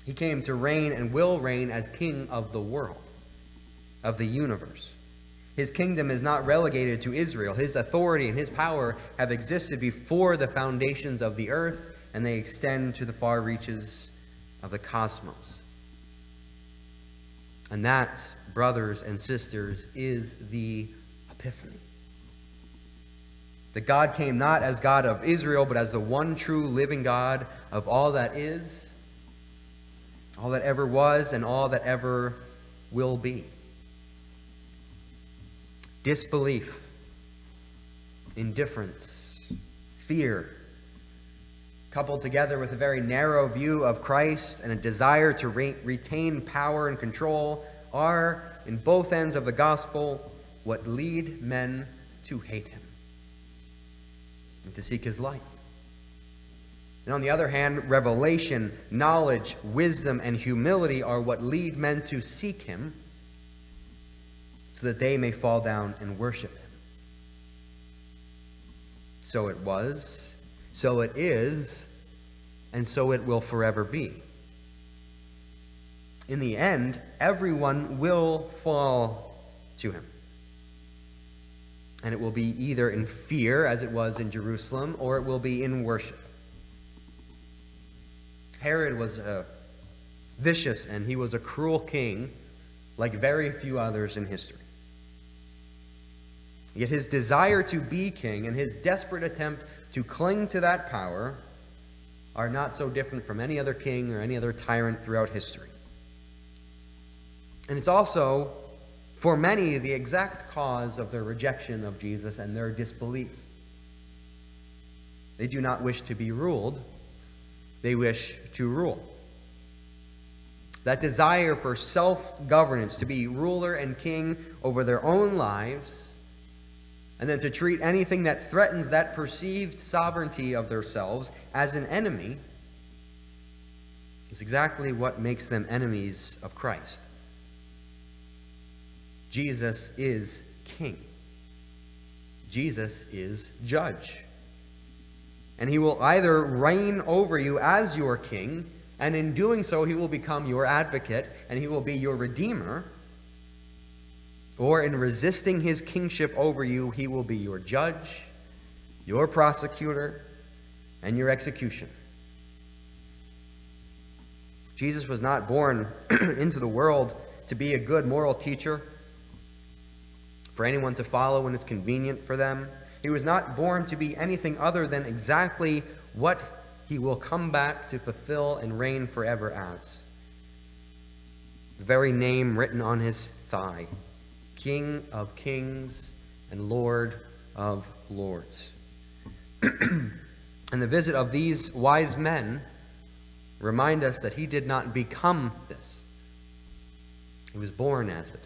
He came to reign and will reign as king of the world, of the universe. His kingdom is not relegated to Israel. His authority and his power have existed before the foundations of the earth, and they extend to the far reaches of the cosmos. And that, brothers and sisters, is the Epiphany. That God came not as God of Israel, but as the one true living God of all that is, all that ever was, and all that ever will be. Disbelief, indifference, fear, coupled together with a very narrow view of Christ and a desire to retain power and control, are, in both ends of the gospel, what lead men to hate him and to seek his life. And on the other hand, revelation, knowledge, wisdom, and humility are what lead men to seek him so that they may fall down and worship him. So it was, so it is, and so it will forever be. In the end, everyone will fall to him. And it will be either in fear, as it was in Jerusalem, or it will be in worship. Herod was vicious and he was a cruel king, like very few others in history. Yet his desire to be king and his desperate attempt to cling to that power are not so different from any other king or any other tyrant throughout history. And it's also, for many, the exact cause of their rejection of Jesus and their disbelief. They do not wish to be ruled, they wish to rule. That desire for self-governance, to be ruler and king over their own lives, and then to treat anything that threatens that perceived sovereignty of themselves as an enemy, is exactly what makes them enemies of Christ. Jesus is king. Jesus is judge. And he will either reign over you as your king, and in doing so he will become your advocate, and he will be your redeemer, or in resisting his kingship over you, he will be your judge, your prosecutor, and your executioner. Jesus was not born into the world to be a good moral teacher, for anyone to follow when it's convenient for them. He was not born to be anything other than exactly what he will come back to fulfill and reign forever as. The very name written on his thigh, King of Kings and Lord of Lords. And the visit of these wise men remind us that he did not become this. He was born as it.